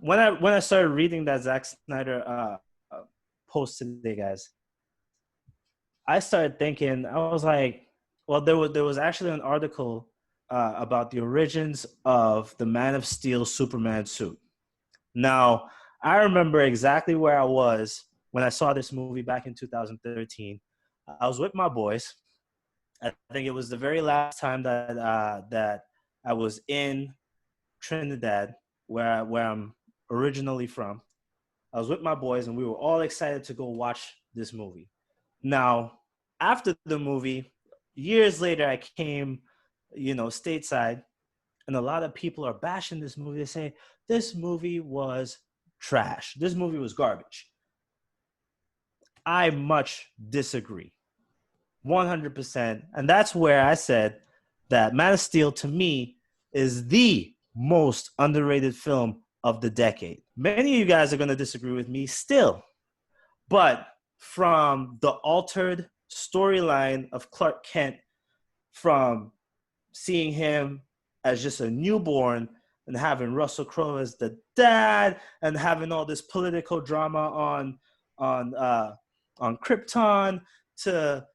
when I started reading that Zack Snyder post today, guys, I started thinking. I was like, well, there was actually an article about the origins of the Man of Steel Superman suit. Now, I remember exactly where I was when I saw this movie back in 2013. I was with my boys. I think it was the very last time that I was in Trinidad, where I'm originally from. I was with my boys, and we were all excited to go watch this movie. Now, after the movie, years later, I came, stateside, and a lot of people are bashing this movie. They say this movie was trash. This movie was garbage. I much disagree. 100%. And that's where I said that Man of Steel, to me, is the most underrated film of the decade. Many of you guys are going to disagree with me still. But from the altered storyline of Clark Kent, from seeing him as just a newborn and having Russell Crowe as the dad and having all this political drama on on Krypton, to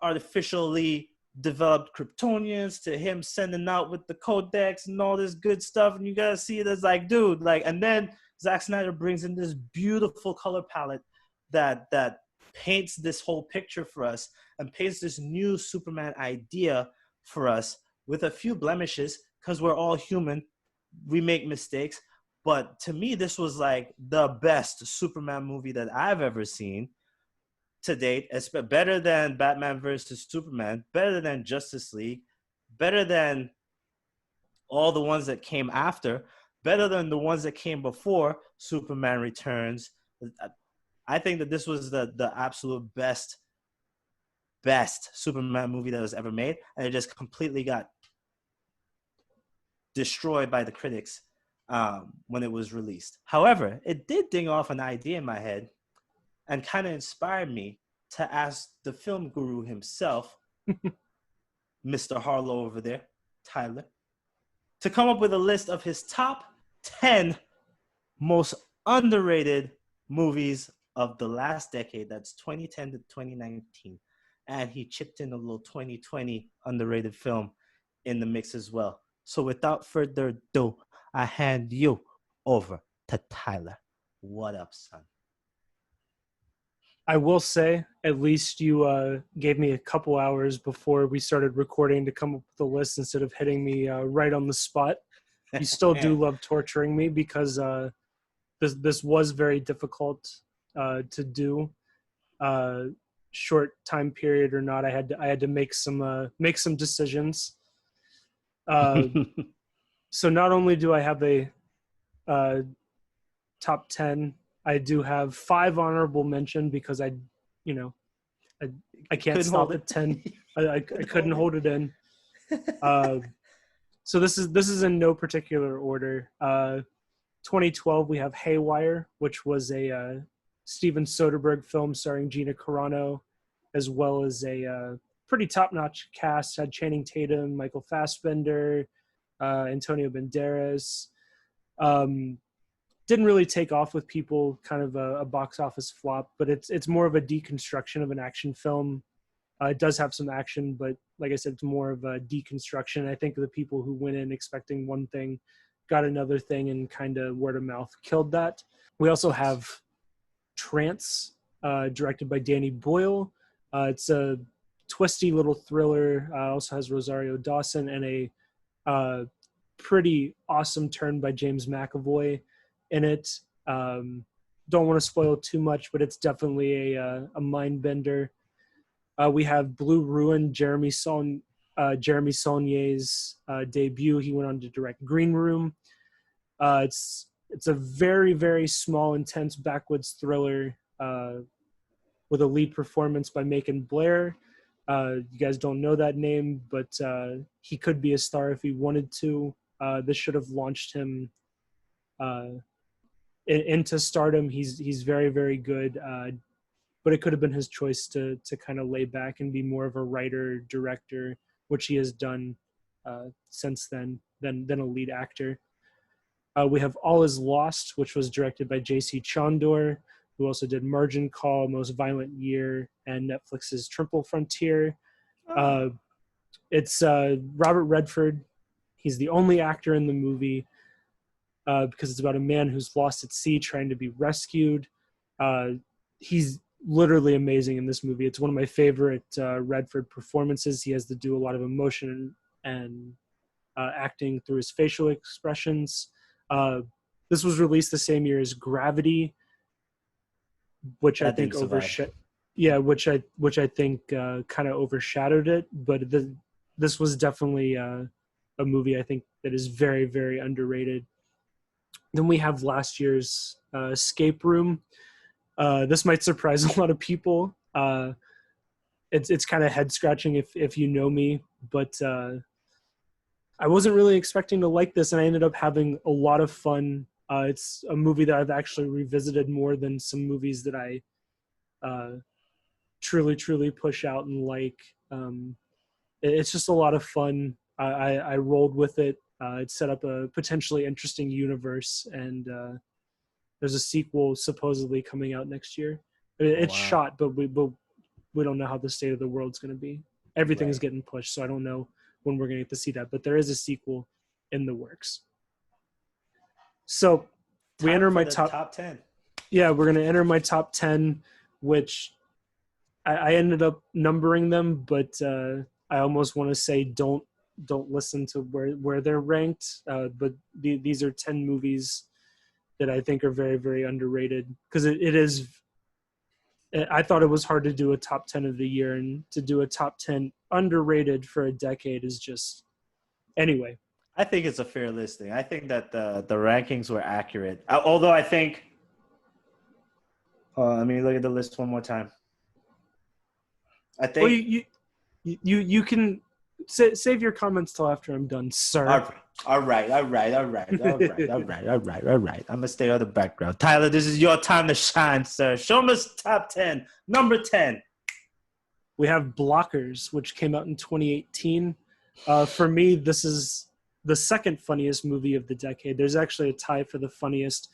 artificially developed Kryptonians, to him sending out with the codex and all this good stuff, and you gotta see it as like, dude, like, and then Zack Snyder brings in this beautiful color palette that paints this whole picture for us and paints this new Superman idea for us with a few blemishes, because we're all human. We make mistakes. But to me, this was like the best Superman movie that I've ever seen to date. It's better than Batman versus Superman, better than Justice League, better than all the ones that came after, better than the ones that came before Superman Returns. I think that this was the absolute best Superman movie that was ever made, and it just completely got destroyed by the critics when it was released. However, it did ding off an idea in my head and kind of inspired me to ask the film guru himself, Mr. Harlow over there, Tyler, to come up with a list of his top 10 most underrated movies of the last decade. That's 2010 to 2019. And he chipped in a little 2020 underrated film in the mix as well. So without further ado, I hand you over to Tyler. What up, son? I will say, at least you gave me a couple hours before we started recording to come up with the list instead of hitting me right on the spot. You still do love torturing me, because this was very difficult to do. Short time period or not, I had to make some decisions. So not only do I have a top 10, I do have 5 honorable mention, because I can't stop at 10. I couldn't hold it in. So this is in no particular order. 2012, we have Haywire, which was a Steven Soderbergh film starring Gina Carano, as well as a pretty top-notch cast. Had Channing Tatum, Michael Fassbender, Antonio Banderas. Didn't really take off with people, kind of a box office flop, but it's more of a deconstruction of an action film. It does have some action, but like I said, it's more of a deconstruction. I think the people who went in expecting one thing got another thing, and kind of word of mouth killed that. We also have Trance, directed by Danny Boyle. It's a twisty little thriller. Also has Rosario Dawson, and a pretty awesome turn by James McAvoy in it. Don't want to spoil too much, but it's definitely a mind bender. We have Blue Ruin, Jeremy Saulnier's debut. He went on to direct Green Room. It's a very, very small, intense backwoods thriller with a lead performance by Macon Blair. You guys don't know that name, but he could be a star if he wanted to. This should have launched him into stardom. He's very, very good, but it could have been his choice to kind of lay back and be more of a writer director, which he has done since then, than a lead actor. We have All Is Lost, which was directed by J.C. Chandor, who also did Margin Call, Most Violent Year, and Netflix's Triple Frontier. It's Robert Redford. He's the only actor in the movie because it's about a man who's lost at sea trying to be rescued. He's literally amazing in this movie. It's one of my favorite Redford performances. He has to do a lot of emotion and acting through his facial expressions. This was released the same year as Gravity, which I think which I think kind of overshadowed it. But this was definitely a movie I think that is very, very underrated. Then we have last year's Escape Room. This might surprise a lot of people. It's kind of head scratching if you know me, but I wasn't really expecting to like this, and I ended up having a lot of fun. It's a movie that I've actually revisited more than some movies that I truly push out and like. It's just a lot of fun. I rolled with it. It set up a potentially interesting universe, and there's a sequel supposedly coming out next year. It's shot, but we don't know how the state of the world's going to be. Everything's getting pushed, so I don't know when we're going to get to see that. But there is a sequel in the works. So we enter my top 10. Yeah, we're going to enter my top 10, which I ended up numbering them, but I almost want to say don't listen to where they're ranked. But these are 10 movies that I think are very, very underrated, because it is. I thought it was hard to do a top 10 of the year, and to do a top 10 underrated for a decade is just. Anyway, I think it's a fair listing. I think that the rankings were accurate. Although I think. Let me look at the list one more time. I think. Well, you can save your comments till after I'm done, sir. All right. I'm gonna stay on the background. Tyler, this is your time to shine, sir. Show us top 10. Number 10. We have Blockers, which came out in 2018. For me, this is the second funniest movie of the decade. There's actually a tie for the funniest.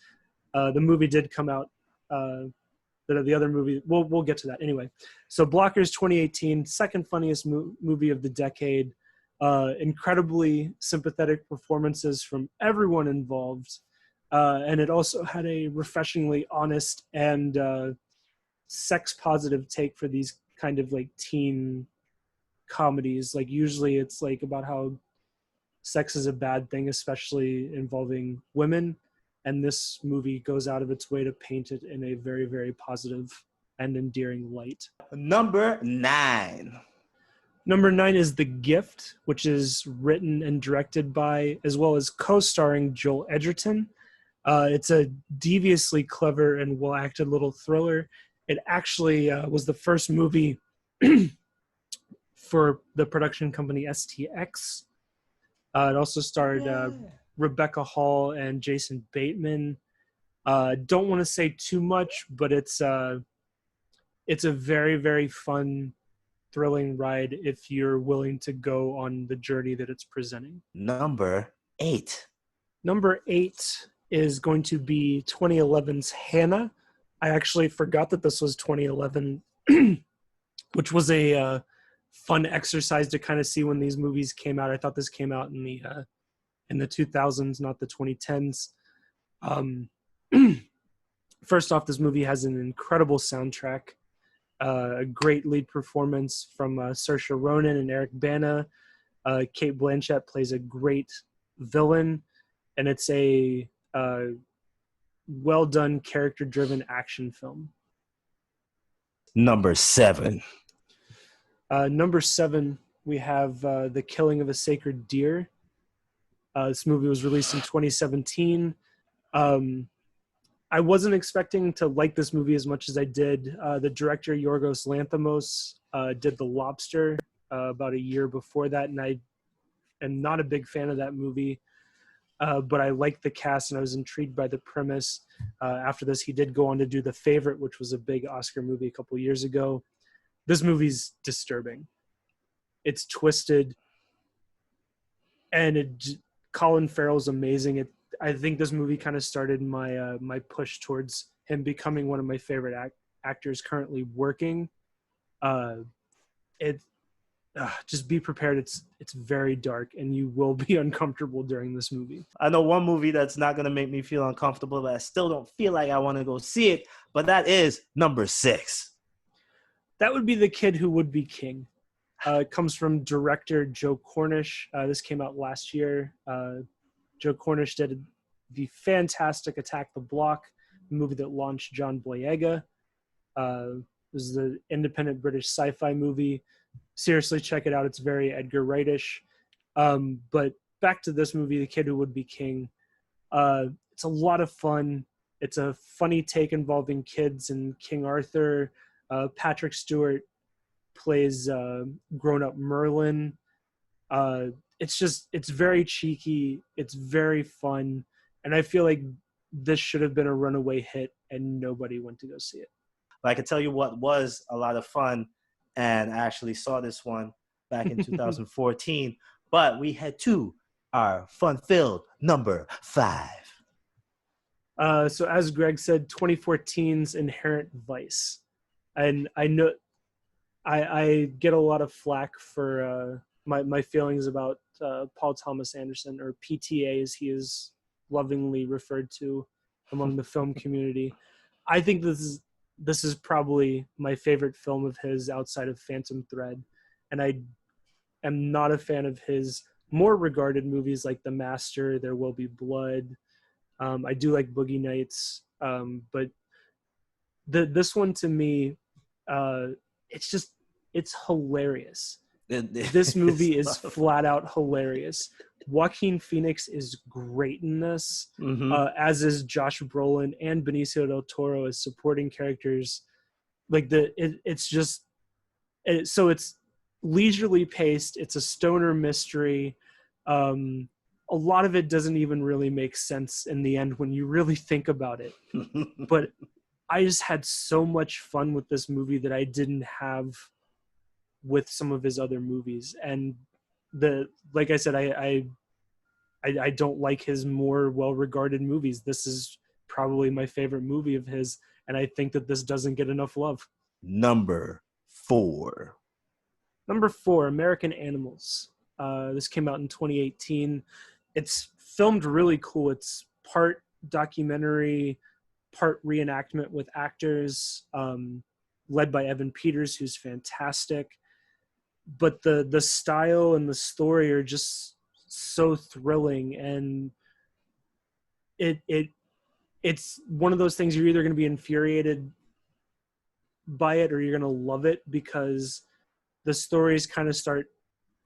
The movie did come out. The other movie, we'll get to that anyway. So Blockers 2018, second funniest movie of the decade. Incredibly sympathetic performances from everyone involved. And it also had a refreshingly honest and sex positive take for these kind of like teen comedies. Like usually it's like about how sex is a bad thing, especially involving women. And this movie goes out of its way to paint it in a very, very positive and endearing light. Number 9. Number 9 is The Gift, which is written and directed by, as well as co-starring Joel Edgerton. It's a deviously clever and well-acted little thriller. It actually was the first movie for the production company STX. It also starred Rebecca Hall and Jason Bateman. Don't want to say too much, but it's a very, very fun, thrilling ride if you're willing to go on the journey that it's presenting. Number 8. Number 8 is going to be 2011's Hannah. I actually forgot that this was 2011, which was a fun exercise to kind of see when these movies came out. I thought this came out in the 2000s, not the 2010s. First off, this movie has an incredible soundtrack, a great lead performance from Saoirse Ronan and Eric Bana. Cate Blanchett plays a great villain, and it's a well-done, character-driven action film. Number 7. Number 7, we have The Killing of a Sacred Deer. This movie was released in 2017. I wasn't expecting to like this movie as much as I did. The director, Yorgos Lanthimos, did The Lobster about a year before that, and I am not a big fan of that movie, but I liked the cast and I was intrigued by the premise. After this, he did go on to do The Favorite, which was a big Oscar movie a couple years ago. This movie's disturbing. It's twisted, and Colin Farrell's amazing. I think this movie kind of started my my push towards him becoming one of my favorite actors currently working. Uh, it just be prepared. It's very dark, and you will be uncomfortable during this movie. I know one movie that's not going to make me feel uncomfortable, but I still don't feel like I want to go see it, but that is number 6. That would be The Kid Who Would Be King. It comes from director Joe Cornish. This came out last year. Joe Cornish did the fantastic Attack the Block, the movie that launched John Boyega. It was the independent British sci-fi movie. Seriously, check it out. It's very Edgar Wright-ish. But back to this movie, The Kid Who Would Be King. It's a lot of fun. It's a funny take involving kids and King Arthur. Patrick Stewart plays grown-up Merlin. It's very cheeky. It's very fun. And I feel like this should have been a runaway hit and nobody went to go see it. But I can tell you what was a lot of fun, and I actually saw this one back in 2014, but we head to our fun-filled number 5. So as Greg said, 2014's Inherent Vice. And I know I get a lot of flack for my feelings about Paul Thomas Anderson, or PTA as he is lovingly referred to among the film community. I think this is probably my favorite film of his outside of Phantom Thread, and I am not a fan of his more regarded movies like The Master, There Will Be Blood. I do like Boogie Nights, but this one to me, it's hilarious. This movie is flat out hilarious. Joaquin Phoenix is great in this, as is Josh Brolin and Benicio del Toro as supporting characters. Like it's leisurely paced. It's a stoner mystery. A lot of it doesn't even really make sense in the end when you really think about it. But I just had so much fun with this movie that I didn't have with some of his other movies. And like I said, I don't like his more well-regarded movies. This is probably my favorite movie of his, and I think that this doesn't get enough love. Number 4. Number 4, American Animals. This came out in 2018. It's filmed really cool. It's part documentary, part reenactment with actors, led by Evan Peters, who's fantastic. But the style and the story are just so thrilling, and it's one of those things you're either going to be infuriated by it or you're going to love it, because the stories kind of start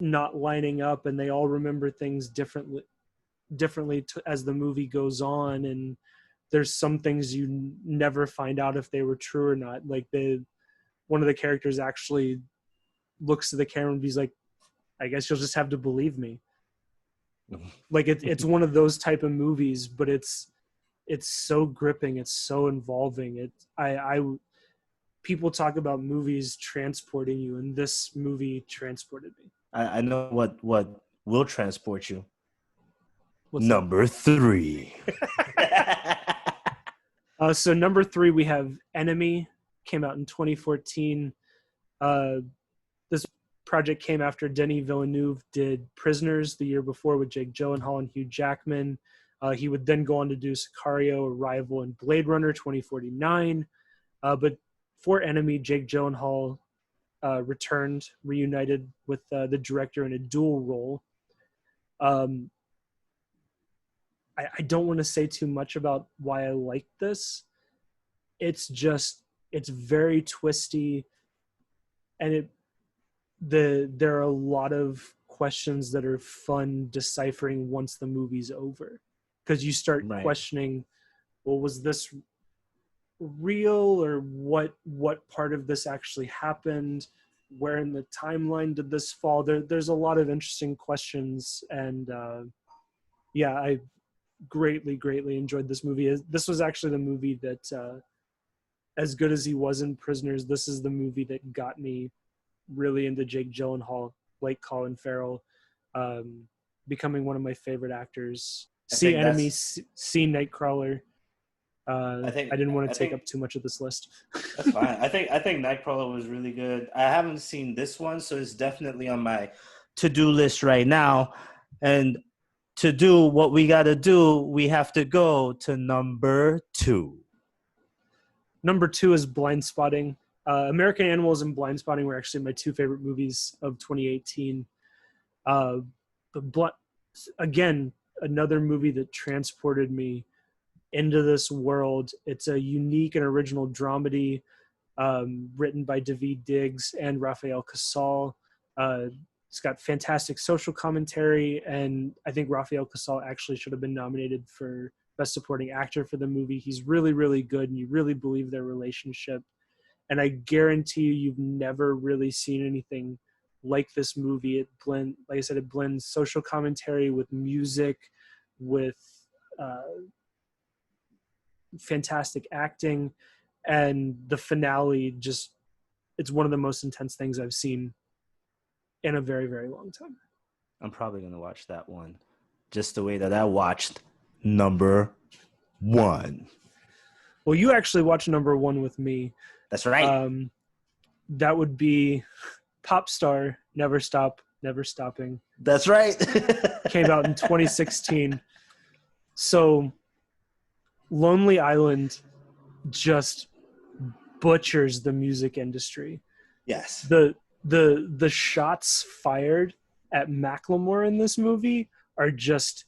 not lining up and they all remember things differently as the movie goes on, and there's some things you never find out if they were true or not. Like one of the characters actually looks to the camera and he's like, I guess you'll just have to believe me. Like it's one of those type of movies, but it's so gripping, it's so involving. People talk about movies transporting you, and this movie transported me. I know what will transport you. What's number 3. So number 3, we have Enemy. Came out in 2014. This project came after Denis Villeneuve did Prisoners the year before with Jake Gyllenhaal and Hugh Jackman. He would then go on to do Sicario, Arrival, and Blade Runner 2049. But for Enemy, Jake Gyllenhaal reunited with the director in a dual role. I don't want to say too much about why I like this. It's very twisty, and there are a lot of questions that are fun deciphering once the movie's over, because you start questioning, well, was this real, or what part of this actually happened? Where in the timeline did this fall? There's a lot of interesting questions, and I greatly enjoyed this movie. This was actually the movie that, as good as he was in Prisoners, this is the movie that got me really into Jake Gyllenhaal, like Colin Farrell, becoming one of my favorite actors See think Enemy, that's see Nightcrawler. I think I didn't want I to take think up too much of this list. that's fine. I think Nightcrawler was really good. I haven't seen this one, so it's definitely on my to-do list right now. And to do what we got to do, we have to go to number 2. Number 2 is Blind Spotting. American Animals and Blind Spotting were actually my 2 favorite movies of 2018. But again, another movie that transported me into this world. It's a unique and original dramedy written by Daveed Diggs and Rafael Casal. It's got fantastic social commentary, and I think Rafael Casal actually should have been nominated for Best Supporting Actor for the movie. He's really, really good, and you really believe their relationship. And I guarantee you've never really seen anything like this movie. Like I said, it blends social commentary with music, with fantastic acting, and the finale it's one of the most intense things I've seen in a very, very long time. I'm probably going to watch that one just the way that I watched number 1. Well, you actually watched number 1 with me. That's right. That would be Pop Star, Never Stop, Never Stopping. That's right. Came out in 2016. So Lonely Island just butchers the music industry. Yes. The shots fired at Macklemore in this movie are just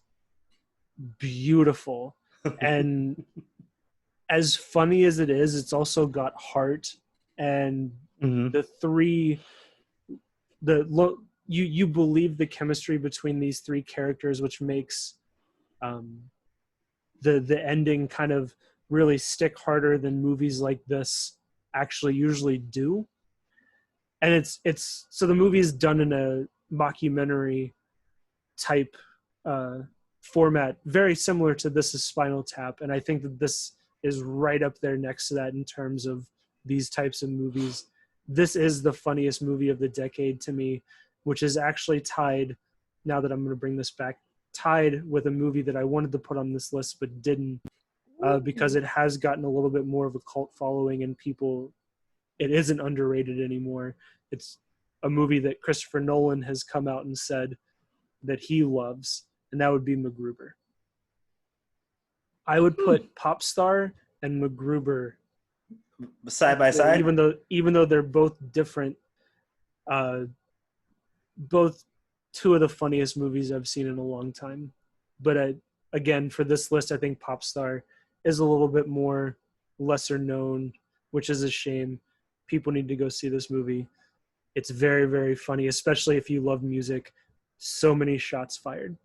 beautiful. And as funny as it is, it's also got heart. And you believe the chemistry between these 3 characters, which makes the ending kind of really stick harder than movies like this actually usually do. And it's so the movie is done in a mockumentary type format, very similar to This Is Spinal Tap. And I think that this is right up there next to that in terms of these types of movies. This is the funniest movie of the decade to me, which is actually tied, now that I'm going to bring this back, tied with a movie that I wanted to put on this list but didn't, because it has gotten a little bit more of a cult following and it isn't underrated anymore. It's a movie that Christopher Nolan has come out and said that he loves, and that would be MacGruber. I would put Pop Star and MacGruber side by side, even though they're both different. Both 2 of the funniest movies I've seen in a long time. But again, for this list, I think Pop Star is a little bit more lesser known, which is a shame. People need to go see this movie. It's very, very funny, especially if you love music. So many shots fired.